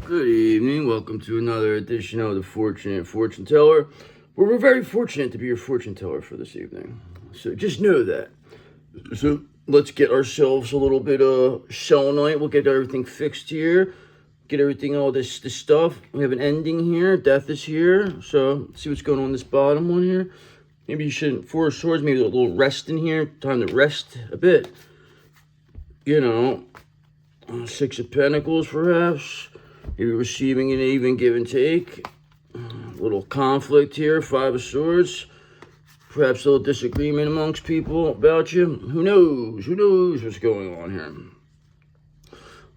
Good evening. Welcome to another edition of the Fortunate Fortune Teller, where we're very fortunate to be your fortune teller for this evening. So just know that. So let's get ourselves a little bit of selenite. We'll get everything fixed here. Get everything, all this stuff. We have an ending here. Death is here. So see what's going on this bottom one here. Maybe you shouldn't. Four of Swords. Maybe a little rest in here. Time to rest a bit. You know, Six of Pentacles perhaps. Maybe receiving and even give and take. A little conflict here. Five of Swords. Perhaps a little disagreement amongst people about you. Who knows? Who knows what's going on here?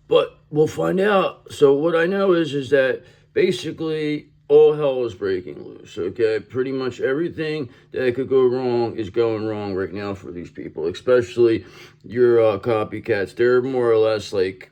But we'll find out. So what I know is that basically all hell is breaking loose, okay? Pretty much everything that could go wrong is going wrong right now for these people, especially your copycats. They're more or less like,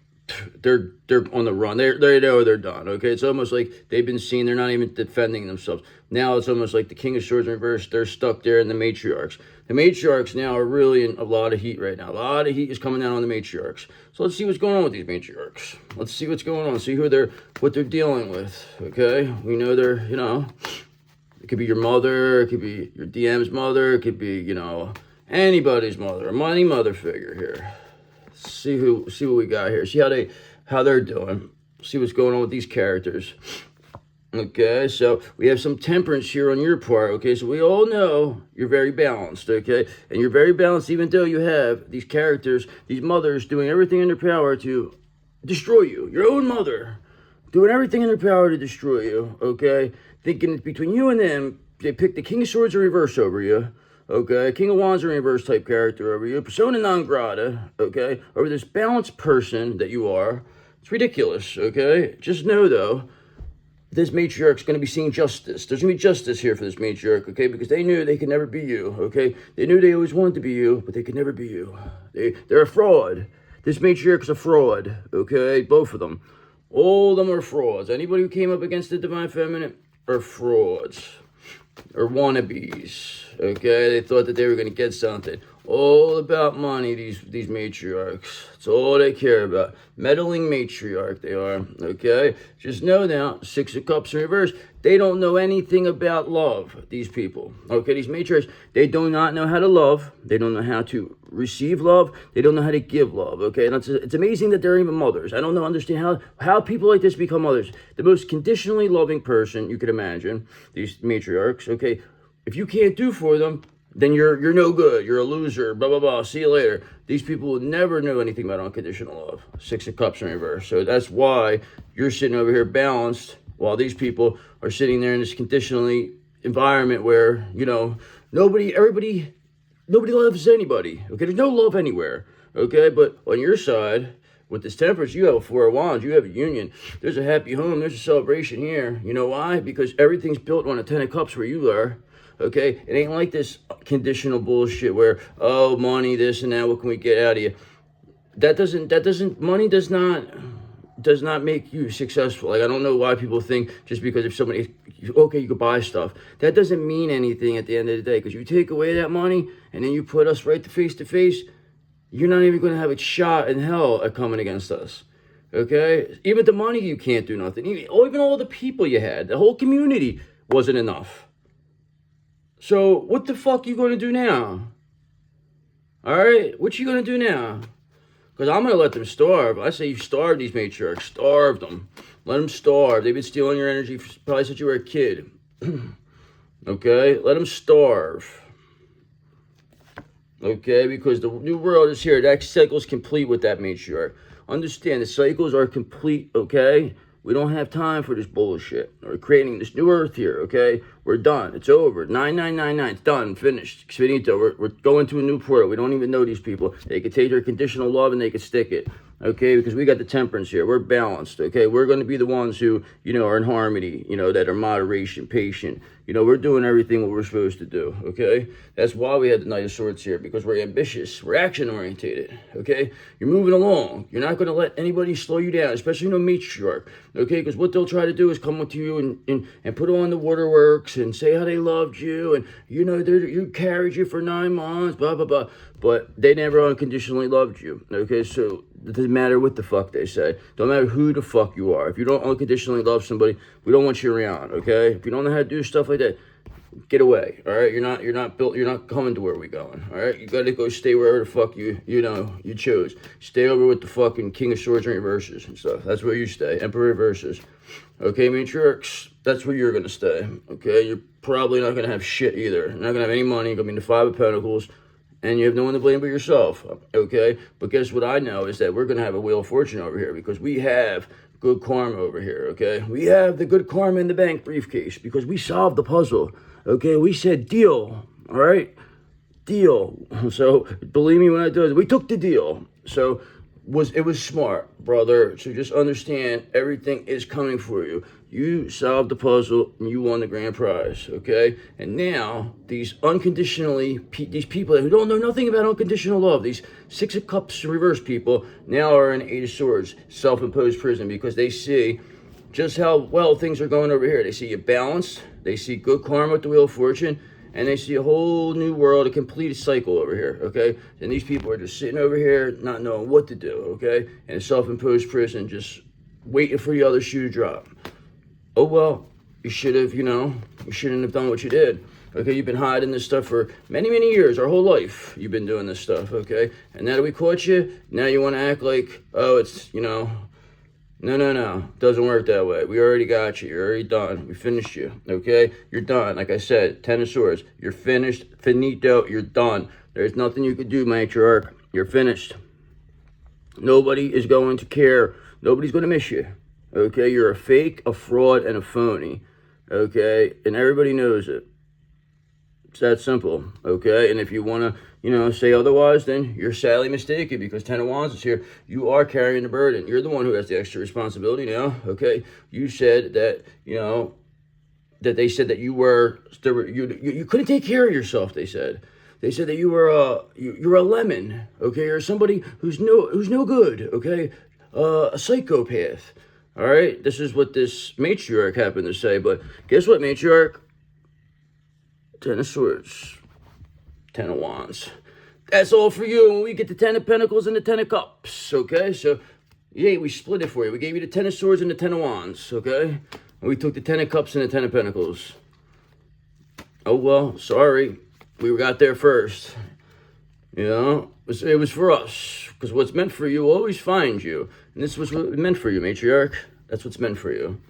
they're on the run. They know they're done, okay? It's almost like they've been seen. They're not even defending themselves. Now it's almost like the King of Swords in reverse. They're stuck there in the Matriarchs. The Matriarchs now are really in a lot of heat right now. A lot of heat is coming down on the Matriarchs. So let's see what's going on with these Matriarchs. Let's see what's going on. See what they're dealing with, okay? We know they're, you know, it could be your mother. It could be your DM's mother. It could be, you know, anybody's mother. A money mother figure here. See what we got here. See how they're doing. See what's going on with these characters. Okay, so we have some temperance here on your part. Okay, so we all know you're very balanced. Okay, and you're very balanced even though you have these characters, these mothers doing everything in their power to destroy you. Your own mother doing everything in their power to destroy you. Okay, thinking between you and them, they pick the King of Swords in reverse over you. Okay, King of Wands in reverse type character over you. Persona non grata, okay, over this balanced person that you are. It's ridiculous, okay? Just know, though, this matriarch's going to be seeing justice. There's going to be justice here for this matriarch, okay? Because they knew they could never be you, okay? They knew they always wanted to be you, but they could never be you. They're a fraud. This matriarch's a fraud, okay? Both of them. All of them are frauds. Anybody who came up against the Divine Feminine are frauds. Or wannabes, okay? They thought that they were going to get something. All about money, these matriarchs. It's all they care about. Meddling matriarch they are, okay? Just know now, Six of Cups in reverse, they don't know anything about love, these people. Okay, these matriarchs, they do not know how to love. They don't know how to receive love. They don't know how to give love, okay? And it's amazing that they're even mothers. I don't understand how people like this become mothers. The most conditionally loving person you could imagine, these matriarchs, okay? If you can't do for them, then you're no good. You're a loser. Blah, blah, blah. See you later. These people would never know anything about unconditional love. Six of Cups in reverse. So that's why you're sitting over here balanced while these people are sitting there in this conditionally environment where, you know, nobody loves anybody. Okay, there's no love anywhere. Okay, but on your side, with this temperance, you have a Four of Wands. You have a union. There's a happy home. There's a celebration here. You know why? Because everything's built on a Ten of Cups where you are. Okay, it ain't like this conditional bullshit where, oh, money, this and that, what can we get out of you? Money does not make you successful. Like, I don't know why people think just because if somebody, okay, you could buy stuff. That doesn't mean anything at the end of the day, because you take away that money and then you put us right to face, you're not even going to have a shot in hell at coming against us. Okay, even the money, you can't do nothing. Even all the people you had, the whole community wasn't enough. So what the fuck you going to do now? All right, what you going to do now? Because I'm going to let them starve. I say you starve these matriarchs. Starve them. Let them starve. They've been stealing your energy probably since you were a kid. Okay, let them starve. Okay, because the new world is here. That cycle is complete with that matriarch. Understand, the cycles are complete, okay? We don't have time for this bullshit. We're creating this new earth here, okay? We're done. It's over. 9999. It's done. Finished. Finito. We're going to a new portal. We don't even know these people. They could take their conditional love and they could stick it, okay? Because we got the temperance here. We're balanced, okay? We're going to be the ones who, you know, are in harmony, you know, that are moderation, patient, we're doing everything what we're supposed to do, okay? That's why we had the Knight of Swords here, because we're ambitious, we're action-orientated, okay? You're moving along. You're not going to let anybody slow you down, especially no matriarch, okay? Because what they'll try to do is come up to you and put on the waterworks and say how they loved you, and, you carried you for 9 months, blah, blah, blah. But they never unconditionally loved you, okay? So it doesn't matter what the fuck they say. Don't matter who the fuck you are. If you don't unconditionally love somebody, we don't want you around, okay? If you don't know how to do stuff like that, get away, all right? You're not coming to where we're going, all right? You got to go stay wherever the fuck you chose. Stay over with the fucking King of Swords and reverses and stuff. That's where you stay. Emperor reverses. Okay, matriarchs, that's where you're going to stay, okay? You're probably not going to have shit either. You're not going to have any money. You're going to be in the Five of Pentacles. And you have no one to blame but yourself, okay? But guess what I know is that we're going to have a Wheel of Fortune over here because we have good karma over here, okay? We have the good karma in the bank briefcase because we solved the puzzle, okay? We said deal, all right? Deal. So believe me when I do it, we took the deal. So it was smart, brother. So just understand everything is coming for you. You solved the puzzle and you won the grand prize, okay? And now these these people who don't know nothing about unconditional love, these Six of Cups reverse people now are in Eight of Swords, self-imposed prison because they see just how well things are going over here. They see you balanced, they see good karma with the Wheel of Fortune, and they see a whole new world, a complete cycle over here, okay? And these people are just sitting over here not knowing what to do, okay? In a self-imposed prison, just waiting for the other shoe to drop. Oh, well, you should have, you shouldn't have done what you did. Okay, you've been hiding this stuff for many, many years. Our whole life, you've been doing this stuff, okay? And now that we caught you, now you want to act like, oh, it's, no. Doesn't work that way. We already got you. You're already done. We finished you, okay? You're done. Like I said, Ten of Swords. You're finished. Finito. You're done. There's nothing you could do, matriarch. You're finished. Nobody is going to care. Nobody's going to miss you. Okay, you're a fake, a fraud, and a phony, okay? And everybody knows it. It's that simple, okay? And if you want to, say otherwise, then you're sadly mistaken because Ten of Wands is here. You are carrying the burden. You're the one who has the extra responsibility now, okay? You said that, that they said that you couldn't take care of yourself, they said. They said that you're a lemon, okay? You're somebody who's no good, okay? A psychopath. All right, this is what this matriarch happened to say, but guess what, matriarch? Ten of Swords, Ten of Wands. That's all for you when we get the Ten of Pentacles and the Ten of Cups, okay? So, yeah, we split it for you. We gave you the Ten of Swords and the Ten of Wands, okay? And we took the Ten of Cups and the Ten of Pentacles. Oh, well, sorry. We got there first. It was for us. Because what's meant for you will always find you. And this was what meant for you, matriarch. That's what's meant for you.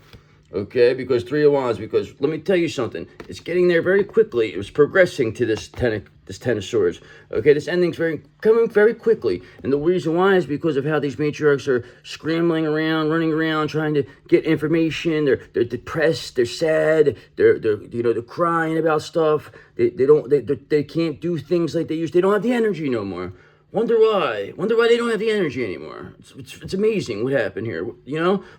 Okay? Because Three of Wands. Because let me tell you something. It's getting there very quickly. It was progressing to this Ten of Swords. Okay? This ending's coming very quickly. And the reason why is because of how these matriarchs are scrambling around, running around, trying to get information. They're depressed. They're sad. They're crying about stuff. They can't do things like they used. They don't have the energy no more. Wonder why they don't have the energy anymore. It's amazing what happened here,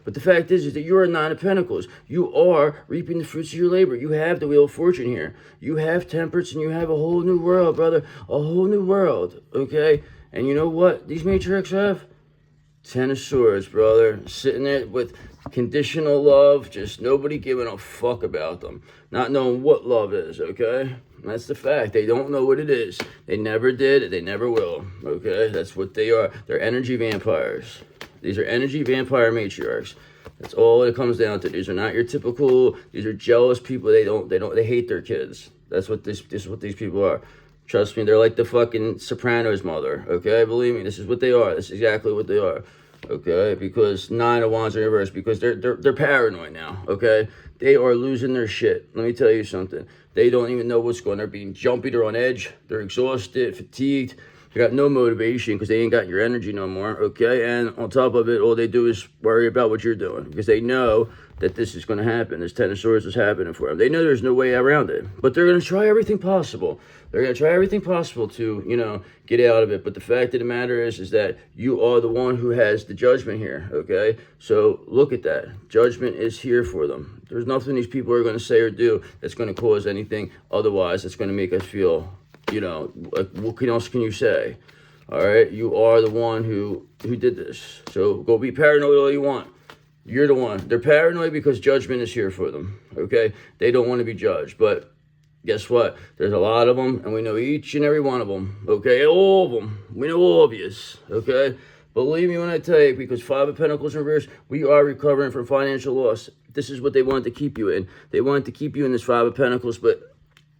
But the fact is that you're a Nine of Pentacles. You are reaping the fruits of your labor. You have the Wheel of Fortune here. You have Temperance and you have a whole new world, brother. A whole new world, okay? And you know what these matriarchs have? Ten of Swords, brother. Sitting there with conditional love, just nobody giving a fuck about them. Not knowing what love is, okay? That's the fact. They don't know what it is. They never did. They never will. Okay? That's what they are. They're energy vampires. These are energy vampire matriarchs. That's all it comes down to. These are not your typical. These are jealous people. They hate their kids. That's what this is what these people are. Trust me, they're like the fucking Sopranos mother. Okay? Believe me, this is what they are. This is exactly what they are. Okay? Because Nine of Wands in reverse. Because they're paranoid now. Okay? They are losing their shit. Let me tell you something. They don't even know what's going on. They're being jumpy. They're on edge. They're exhausted, fatigued. They got no motivation because they ain't got your energy no more, okay? And on top of it, all they do is worry about what you're doing because they know that this is going to happen. This Ten of Swords is happening for them. They know there's no way around it, but they're going to try everything possible. They're going to try everything possible to, get out of it. But the fact of the matter is that you are the one who has the judgment here, okay? So look at that. Judgment is here for them. There's nothing these people are going to say or do that's going to cause anything otherwise that's going to make us feel, like, what else can you say? All right? You are the one who did this. So go be paranoid all you want. You're the one. They're paranoid because judgment is here for them, okay? They don't want to be judged, but guess what? There's a lot of them, and we know each and every one of them, okay? All of them. We know all of yous, okay? Believe me when I tell you, because Five of Pentacles in reverse, we are recovering from financial loss. This is what they wanted to keep you in. They wanted to keep you in this Five of Pentacles, but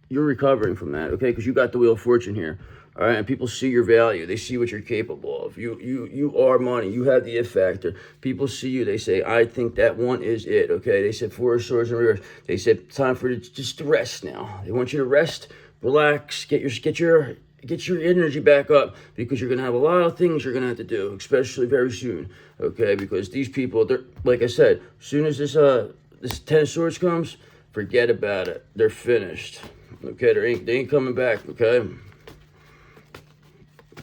you're recovering from that, okay? Because you got the Wheel of Fortune here. All right, and people see your value. They see what you're capable of. You are money. You have the it factor. People see you. They say, I think that one is it, okay? They said Four of Swords in reverse. They said, time for just to rest now. They want you to rest, relax, get your energy back up because you're going to have a lot of things you're going to have to do, especially very soon, okay? Because these people, they're, like I said, as soon as this Ten of Swords comes, forget about it. They're finished, okay? They ain't coming back, okay?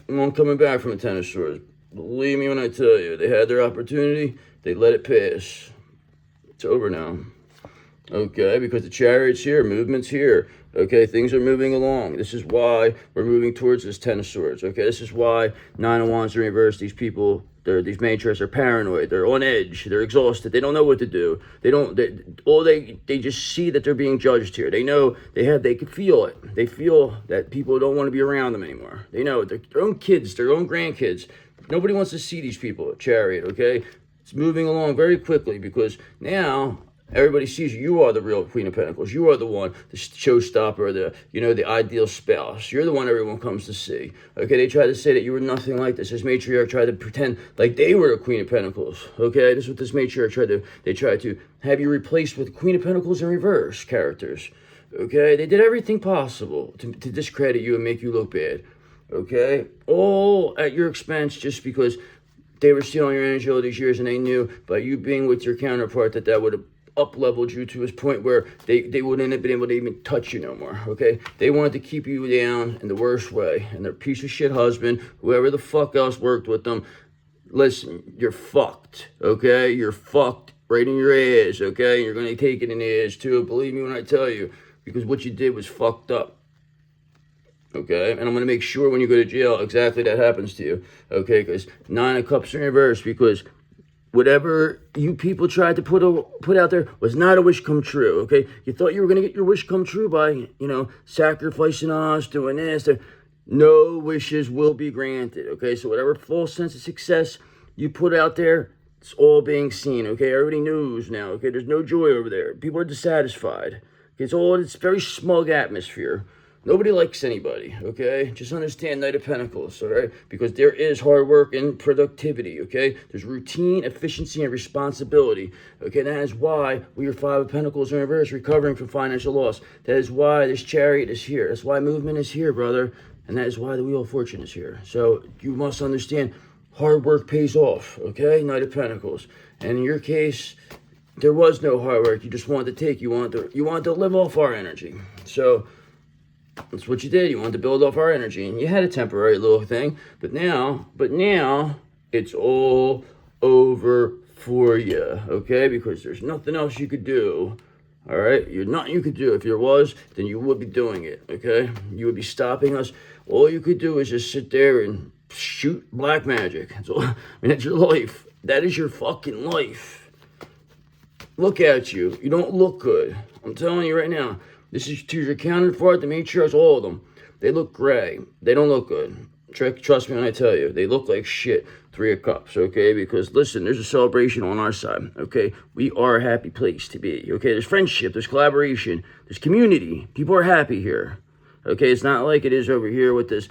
Won't coming back from the Ten of Swords. Believe me when I tell you, they had their opportunity, they let it pass. It's over now. Okay, because the Chariot's here, movement's here. Okay, things are moving along. This is why we're moving towards this Ten of Swords. Okay, this is why Nine of Wands in reverse, these people, these matriarchs are paranoid. They're on edge. They're exhausted. They don't know what to do. They just see that they're being judged here. They know they can feel it. They feel that people don't want to be around them anymore. They know their own kids, their own grandkids. Nobody wants to see these people. Chariot, okay? It's moving along very quickly because now everybody sees you are the real Queen of Pentacles. You are the one, the showstopper, the ideal spouse. You're the one everyone comes to see. Okay, they tried to say that you were nothing like this. This matriarch tried to pretend like they were a Queen of Pentacles. Okay, this is what this matriarch tried to. They tried to have you replaced with Queen of Pentacles in reverse characters. Okay, they did everything possible to discredit you and make you look bad. Okay, all at your expense just because they were stealing your energy all these years and they knew by you being with your counterpart that would have up-leveled you to a point where they wouldn't have been able to even touch you no more, okay? They wanted to keep you down in the worst way. And their piece of shit husband, whoever the fuck else worked with them, listen, you're fucked, okay? You're fucked right in your ass, okay? You're going to take it in the ass too, believe me when I tell you, because what you did was fucked up. Okay, and I'm going to make sure when you go to jail exactly that happens to you, okay? Because Nine of Cups in reverse, because whatever you people tried to put out there was not a wish come true, okay? You thought you were going to get your wish come true by, sacrificing us, doing this. No wishes will be granted, okay? So whatever false sense of success you put out there, it's all being seen, okay? Everybody knows now, okay? There's no joy over there. People are dissatisfied. Okay? It's very smug atmosphere. Nobody likes anybody, okay? Just understand Knight of Pentacles, all right? Because there is hard work and productivity, okay? There's routine, efficiency, and responsibility, okay? That is why we are Five of Pentacles in reverse, recovering from financial loss. That is why this Chariot is here. That's why movement is here, brother. And that is why the Wheel of Fortune is here. So you must understand hard work pays off, okay? Knight of Pentacles. And in your case, there was no hard work. You just wanted to take. You wanted to live off our energy. So that's what you did. You wanted to build off our energy, and you had a temporary little thing, but now it's all over for you, okay? Because there's nothing else you could do, all right? Nothing you could do. If there was, then you would be doing it, okay? You would be stopping us. All you could do is just sit there and shoot black magic. That's all. That's your life. That is your fucking life. Look at you. You don't look good. I'm telling you right now. This is to your counterpart, the matriarchs, all of them. They look gray. They don't look good. Trust me when I tell you. They look like shit. Three of Cups, okay? Because, listen, there's a celebration on our side, okay? We are a happy place to be, okay? There's friendship. There's collaboration. There's community. People are happy here, okay? It's not like it is over here with this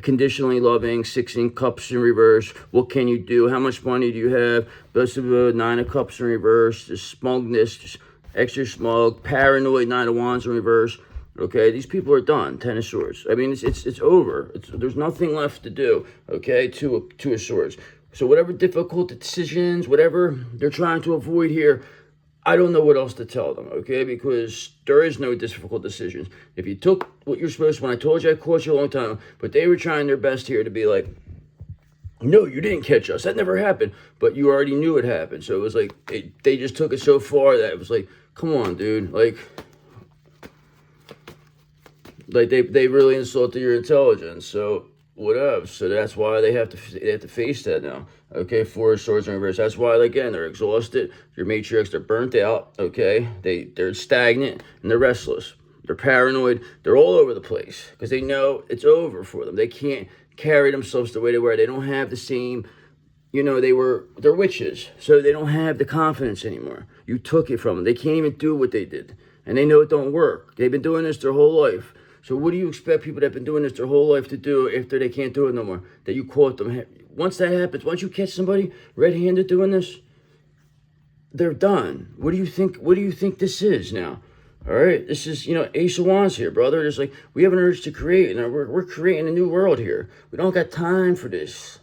conditionally loving, 16 Cups in reverse. What can you do? How much money do you have? Best of the Nine of Cups in reverse. Just smugness, just extra smug, paranoid, Nine of Wands in reverse. Okay, these people are done. Ten of Swords. I mean, it's over. There's nothing left to do. Okay, Two of Swords. So whatever difficult decisions, whatever they're trying to avoid here, I don't know what else to tell them. Okay, because there is no difficult decisions. If you took what you're supposed to, when I told you I caught you a long time, but they were trying their best here to be like, no, you didn't catch us. That never happened. But you already knew it happened. So it was like they just took it so far that it was like, come on, dude, like they really insulted your intelligence. So whatever. So that's why they have to face that now. Okay, Four of Swords in reverse. That's why, again, they're exhausted. Your matriarchs, they're burnt out. Okay, they're stagnant and they're restless. They're paranoid. They're all over the place because they know it's over for them. They can't carry themselves the way they were. They don't have the same. They're witches, so they don't have the confidence anymore. You took it from them. They can't even do what they did, and they know it don't work. They've been doing this their whole life. So what do you expect people that have been doing this their whole life to do after they can't do it no more? That you caught them. Once that happens, once you catch somebody red-handed doing this, they're done. What do you think? What do you think this is now? All right, this is, Ace of Wands here, brother. It's like we have an urge to create, and we're creating a new world here. We don't got time for this.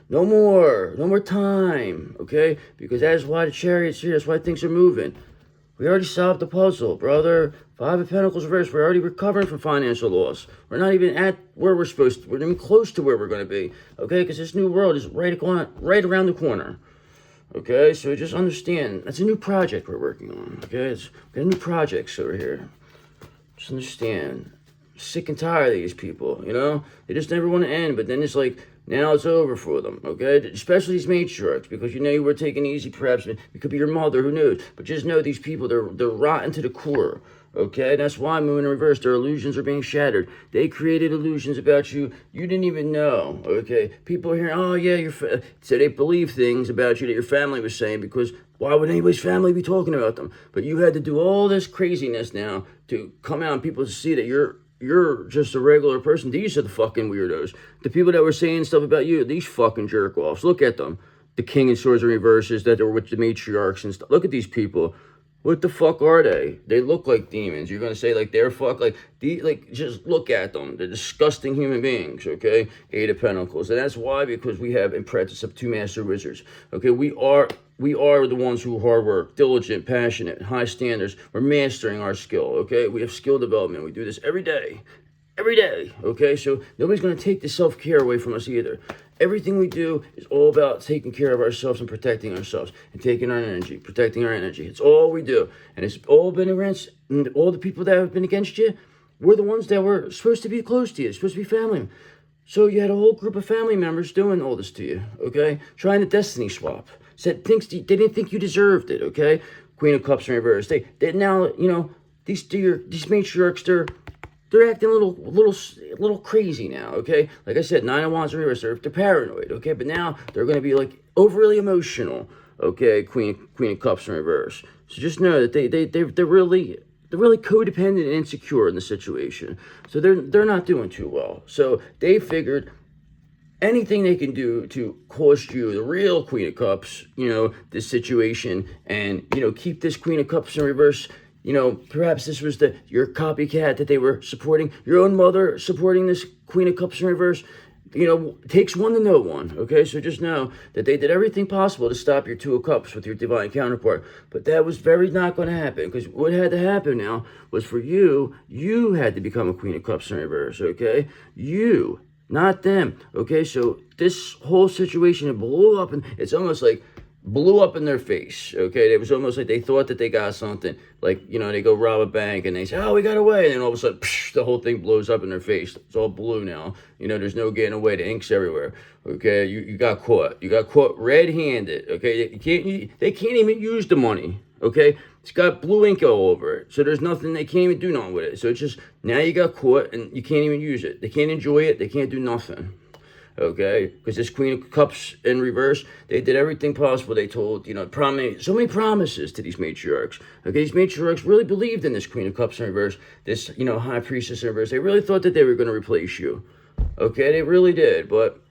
No more time, okay? Because that's why the Chariot's here. That's why things are moving. We already solved the puzzle, brother. Five of Pentacles reversed. We're already recovering from financial loss. We're not even at where we're supposed to. We're not even close to where we're going to be, okay? Because this new world is right around the corner, okay? So just understand, that's a new project we're working on, okay? We got new projects over here. Just understand. Sick and tired of these people, They just never want to end, but then it's like, now it's over for them, okay? Especially these matriarchs, because you were taking it easy, perhaps. It could be your mother, who knows? But just know these people, they're rotten to the core, okay? That's why Moon in reverse, their illusions are being shattered. They created illusions about you you didn't even know, okay? People are hearing, oh, yeah, so they believe things about you that your family was saying, because why would anybody's family be talking about them? But you had to do all this craziness now to come out and people to see that you're just a regular person. These are the fucking weirdos. The people that were saying stuff about you, these fucking jerk-offs. Look at them. The King of Swords in reverses that are with the matriarchs and stuff. Look at these people. What the fuck are they? They look like demons. You're going to say, they're just look at them. They're disgusting human beings, okay? Eight of Pentacles. And that's why, because we have in practice of two master wizards. Okay, we are the ones who hard work, diligent, passionate, high standards. We're mastering our skill, okay? We have skill development. We do this every day, okay? So nobody's going to take the self-care away from us either. Everything we do is all about taking care of ourselves and protecting ourselves and taking our energy, protecting our energy. It's all we do. And it's all been against, and all the people that have been against you, we're the ones that were supposed to be close to you, supposed to be family. So you had a whole group of family members doing all this to you, okay? Trying to destiny swap. Said things they didn't think you deserved it, okay? Queen of Cups in reverse. They now, these matriarchs, they're acting a little crazy now, okay? Like I said, Nine of Wands in reverse. They're paranoid, okay? But now they're going to be overly emotional, okay? Queen of Cups in reverse. So just know that they're really codependent and insecure in the situation. So they're not doing too well. So they figured anything they can do to cost you, the real Queen of Cups, this situation, and, keep this Queen of Cups in reverse. Perhaps this was your copycat that they were supporting, your own mother supporting this Queen of Cups in reverse. It takes one to know one, okay? So just know that they did everything possible to stop your Two of Cups with your divine counterpart. But that was very not going to happen, because what had to happen now was for you had to become a Queen of Cups in reverse, okay? You, not them, okay? So this whole situation, it blew up, and it's almost like blew up in their face, okay? It was almost like they thought that they got something. They go rob a bank and they say, oh, we got away. And then all of a sudden, the whole thing blows up in their face. It's all blue now. There's no getting away. The ink's everywhere, okay? You got caught. You got caught red-handed, okay? They can't even use the money, okay? It's got blue ink all over it. So there's nothing, they can't even do nothing with it. So it's just, now you got caught and you can't even use it. They can't enjoy it. They can't do nothing. Okay, because this Queen of Cups in reverse, they did everything possible. They told, so many promises to these matriarchs. Okay, these matriarchs really believed in this Queen of Cups in reverse, this, High Priestess in reverse. They really thought that they were going to replace you. Okay, they really did, but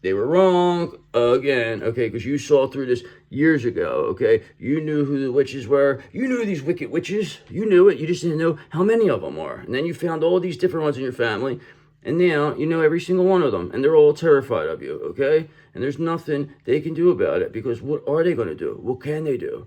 they were wrong again, okay, because you saw through this years ago, okay? You knew who the witches were. You knew these wicked witches. You knew it. You just didn't know how many of them are. And then you found all these different ones in your family. And now you know every single one of them. And they're all terrified of you, okay? And there's nothing they can do about it. Because what are they going to do? What can they do?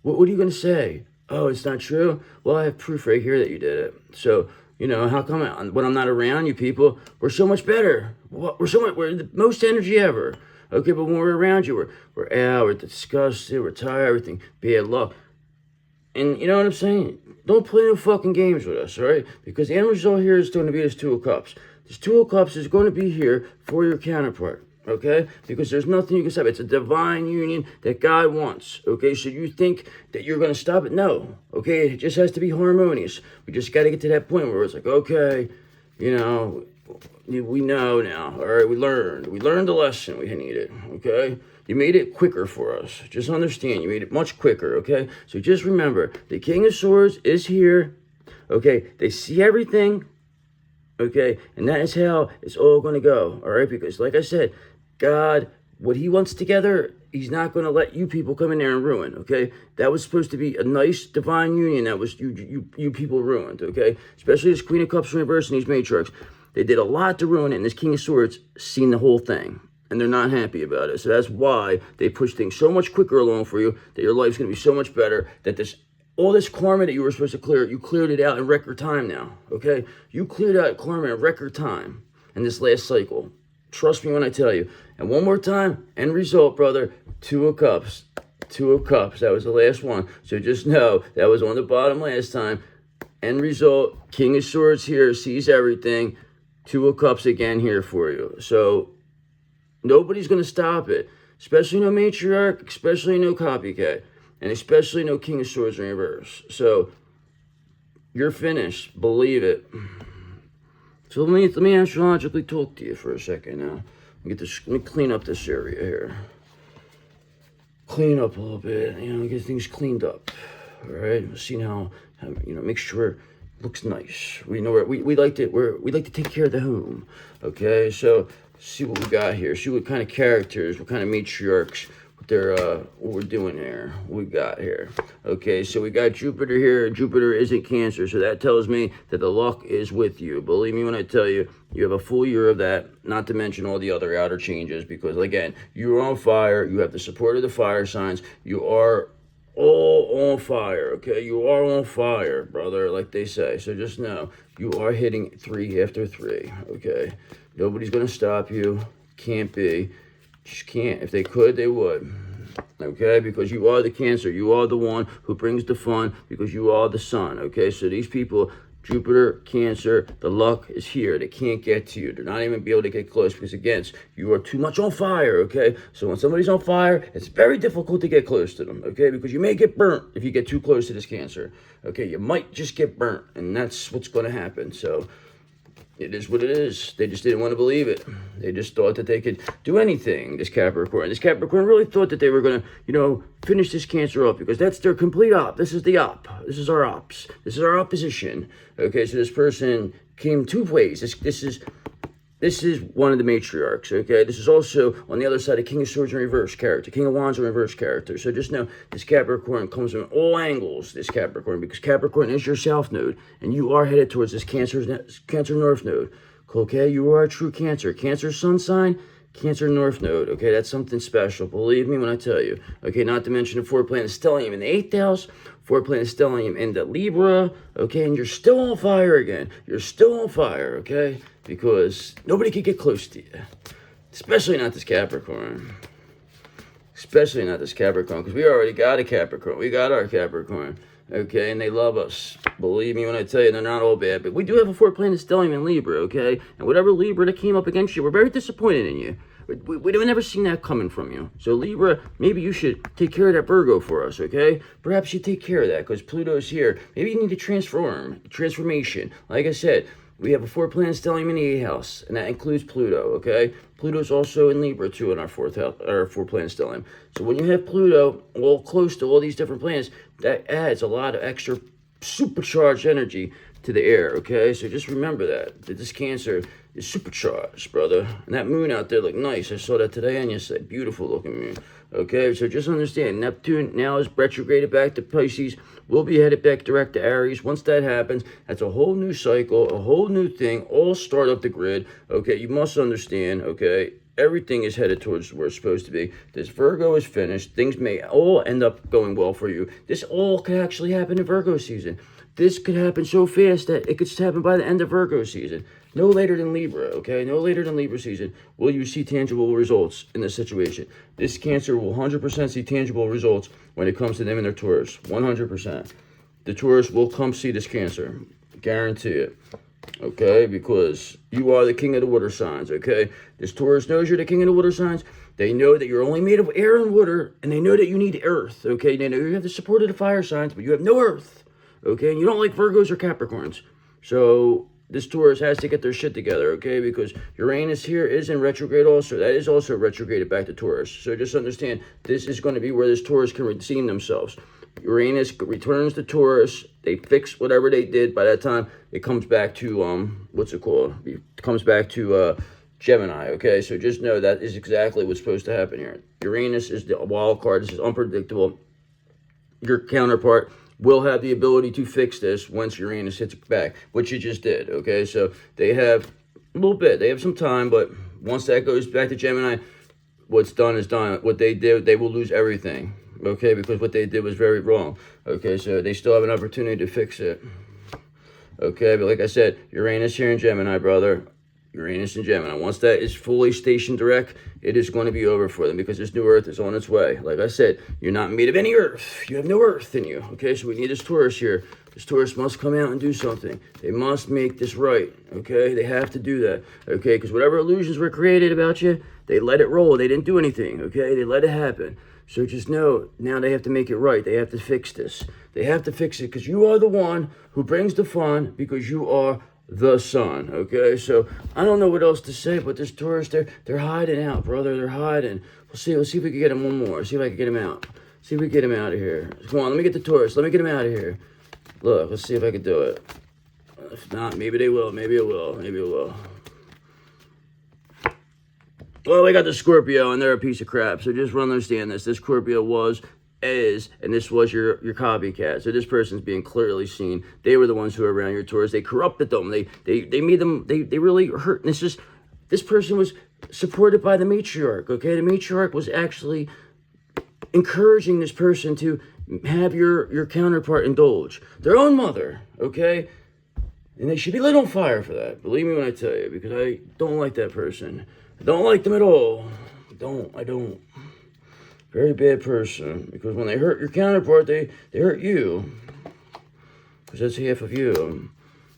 What are you going to say? Oh, it's not true? Well, I have proof right here that you did it. So, you know, how come when I'm not around you people, we're so much better. We're the most energy ever. Okay, but when we're around you, we're out, we're disgusted, we're tired, everything, bad luck. And you know what I'm saying? Don't play no fucking games with us, all right? Because the end result here is going to be this Two of Cups. This Two of Cups is going to be here for your counterpart, okay? Because there's nothing you can stop. It's a divine union that God wants, okay? So you think that you're going to stop it? No, okay? It just has to be harmonious. We just got to get to that point where it's like, okay, you know, we know now, all right? We learned the lesson we needed, okay? You made it quicker for us. Just understand, you made it much quicker, okay? So just remember, the King of Swords is here, okay? They see everything, okay? And that is how it's all going to go, all right? Because like I said, God, what he wants together, he's not going to let you people come in there and ruin, okay? That was supposed to be a nice divine union that was you people ruined, okay? Especially this Queen of Cups reverse and these Matriarchs. They did a lot to ruin it, and this King of Swords seen the whole thing. And they're not happy about it. So that's why they push things so much quicker along for you, that your life's going to be so much better, that all this karma that you were supposed to clear, you cleared it out in record time now, okay? You cleared out karma in record time in this last cycle. Trust me when I tell you. And one more time, end result, brother, Two of Cups. Two of Cups, that was the last one. So just know, that was on the bottom last time. End result, King of Swords here, sees everything. Two of Cups again here for you. So nobody's going to stop it, especially no matriarch, especially no copycat, and especially no King of Swords in reverse. So you're finished. Believe it. So let me astrologically talk to you for a second now. Let me clean up this area here. Clean up a little bit, you know, get things cleaned up. All right, see how you know, make sure it looks nice. We know we like to take care of the home. Okay, so see what we got here. See what kind of characters, what kind of matriarchs, what we're doing here. What we got here. Okay, so we got Jupiter here. Jupiter isn't Cancer, so that tells me that the luck is with you. Believe me when I tell you, you have a full year of that, not to mention all the other outer changes, because again, you're on fire. You have the support of the fire signs. You are all on fire, okay? You are on fire, brother, like they say. So just know, you are hitting 3 after 3, okay? Nobody's going to stop you. Can't be. Just can't. If they could, they would. Okay? Because you are the Cancer. You are the one who brings the fun, because you are the sun. Okay? So these people, Jupiter, Cancer, the luck is here. They can't get to you. They're not even be able to get close, because again, you are too much on fire. Okay? So when somebody's on fire, it's very difficult to get close to them. Okay? Because you may get burnt if you get too close to this Cancer. Okay? You might just get burnt, and that's what's going to happen. So it is what it is. They just didn't want to believe it. They just thought that they could do anything, this Capricorn. This Capricorn really thought that they were going to, you know, finish this Cancer up, because that's their complete op. This is the op. This is our ops. This is our opposition. Okay, so this person came 2 ways. This is one of the matriarchs, okay? This is also, on the other side, a King of Swords in reverse character, King of Wands in reverse character. So just know, this Capricorn comes from all angles, this Capricorn, because Capricorn is your South node, and you are headed towards this Cancer North node, okay? You are a true Cancer. Cancer sun sign, Cancer North node, okay? That's something special, believe me when I tell you. Okay, not to mention the 4 planet stellium in the 8th house, 4 planet stellium in the Libra, okay? And you're still on fire again. You're still on fire, okay? Because nobody can get close to you. Especially not this Capricorn. Especially not this Capricorn, because we already got a Capricorn. We got our Capricorn, okay? And they love us. Believe me when I tell you, they're not all bad. But we do have a 4 planet stellium in Libra, okay? And whatever Libra that came up against you, we're very disappointed in you. We've never seen that coming from you. So Libra, maybe you should take care of that Virgo for us, okay? Perhaps you take care of that, because Pluto's here. Maybe you need to transformation. Like I said, we have a 4 planet stellium in the 8th house, and that includes Pluto, okay? Pluto's also in Libra, too, in our 4th house, our 4 planet stellium. So when you have Pluto all close to all these different planets, that adds a lot of extra supercharged energy to the air, okay? So just remember that this Cancer is supercharged, brother. And that moon out there looked nice. I saw that today, and yesterday. Beautiful looking moon. Okay, so just understand, Neptune now is retrograded back to Pisces. We'll be headed back direct to Aries. Once that happens, that's a whole new cycle, a whole new thing, all start up the grid. Okay, you must understand, okay, everything is headed towards where it's supposed to be. This Virgo is finished. Things may all end up going well for you. This all could actually happen in Virgo season. This could happen so fast that it could happen by the end of Virgo season. No later than Libra, okay? No later than Libra season will you see tangible results in this situation. This Cancer will 100% see tangible results when it comes to them and their Taurus. 100%. The Taurus will come see this Cancer. Guarantee it. Okay? Because you are the king of the water signs, okay? This Taurus knows you're the king of the water signs. They know that you're only made of air and water, and they know that you need earth, okay? They know you have the support of the fire signs, but you have no earth, okay? And you don't like Virgos or Capricorns. So this Taurus has to get their shit together, okay? Because Uranus here is in retrograde also. That is also retrograded back to Taurus. So just understand, this is going to be where this Taurus can redeem themselves. Uranus returns to Taurus. They fix whatever they did. By that time, it comes back to, what's it called? It comes back to Gemini, okay? So just know that is exactly what's supposed to happen here. Uranus is the wild card. This is unpredictable. Your counterpart will have the ability to fix this once Uranus hits back, which you just did, okay? So they have a little bit. They have some time, but once that goes back to Gemini, what's done is done. What they did, they will lose everything, okay? Because what they did was very wrong, okay? So they still have an opportunity to fix it, okay? But like I said, Uranus here in Gemini, brother. Uranus and Gemini. Once that is fully stationed direct, it is going to be over for them because this new Earth is on its way. Like I said, you're not made of any Earth. You have no Earth in you. Okay, so we need this Taurus here. This Taurus must come out and do something. They must make this right. Okay, they have to do that. Okay, because whatever illusions were created about you, they let it roll. They didn't do anything. Okay, they let it happen. So just know, now they have to make it right. They have to fix this. They have to fix it because you are the one who brings the fun, because you are the sun, okay? So I don't know what else to say, but this Taurus, they're hiding out, brother. They're hiding. Let's see if we can get him one more. See if I can get him out. See if we can get him out of here. Come on, let me get the Taurus. Let me get him out of here. Look, let's see if I can do it. If not, maybe they will. Maybe it will. Maybe it will. Well, we got the Scorpio, and they're a piece of crap. So just understand this. This Scorpio is, and this was your copycat. So this person's being clearly seen. They were the ones who were around your Taurus. They corrupted them. They made them, they really hurt. And this person was supported by the matriarch, okay? The matriarch was actually encouraging this person to have your counterpart indulge their own mother, okay? And they should be lit on fire for that. Believe me when I tell you, because I don't like that person. I don't like them at all. I don't. Very bad person, because when they hurt your counterpart, they hurt you, because that's half of you,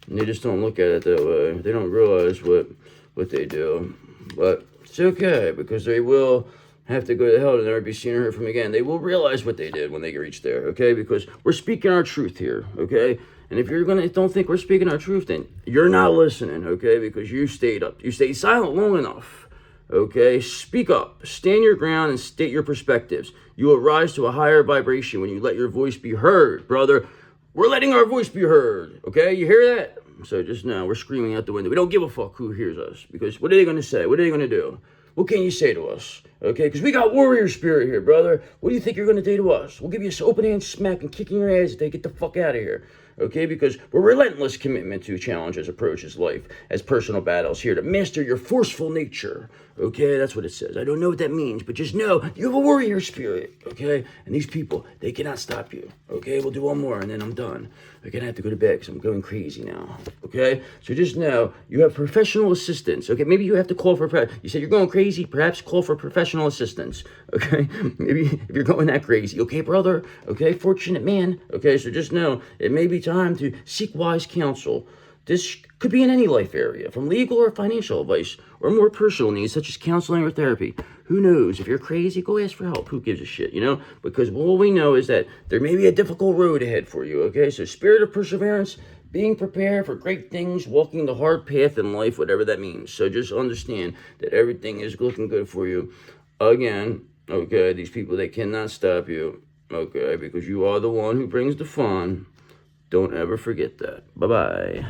and they just don't look at it that way. They don't realize what they do, but it's okay, because they will have to go to hell to never be seen or heard from again. They will realize what they did when they reach there, okay, because we're speaking our truth here, okay? And if you're don't think we're speaking our truth, then you're not listening, okay, because you stayed silent long enough. Okay, speak up, stand your ground, and state your perspectives. You will rise to a higher vibration when you let your voice be heard, brother. We're letting our voice be heard, okay? You hear that? So just now, we're screaming out the window. We don't give a fuck who hears us, because what are they going to say? What are they going to do? What can you say to us, okay? Because we got warrior spirit here, brother. What do you think you're going to do to us? We'll give you an open hand smack and kicking your ass if they get the fuck out of here. Okay, because we're relentless commitment to challenges, approaches life as personal battles here to master your forceful nature. Okay, that's what it says. I don't know what that means, but just know you have a warrior spirit. Okay, and these people, they cannot stop you. Okay, we'll do one more and then I'm done. I'm gonna have to go to bed because I'm going crazy now. Okay, so just know you have professional assistance. Okay, maybe you have to call for. You said you're going crazy. Perhaps call for professional assistance. Okay, maybe if you're going that crazy. Okay, brother. Okay, fortunate man. Okay, so just know it may be time to seek wise counsel. This could be in any life area, from legal or financial advice, or more personal needs such as counseling or therapy. Who knows? If you're crazy, go ask for help. Who gives a shit, you know? Because all we know is that there may be a difficult road ahead for you, okay? So spirit of perseverance, being prepared for great things, walking the hard path in life, whatever that means. So just understand that everything is looking good for you. Again, okay, these people, they cannot stop you, okay? Because you are the one who brings the fun. Don't ever forget that. Bye-bye.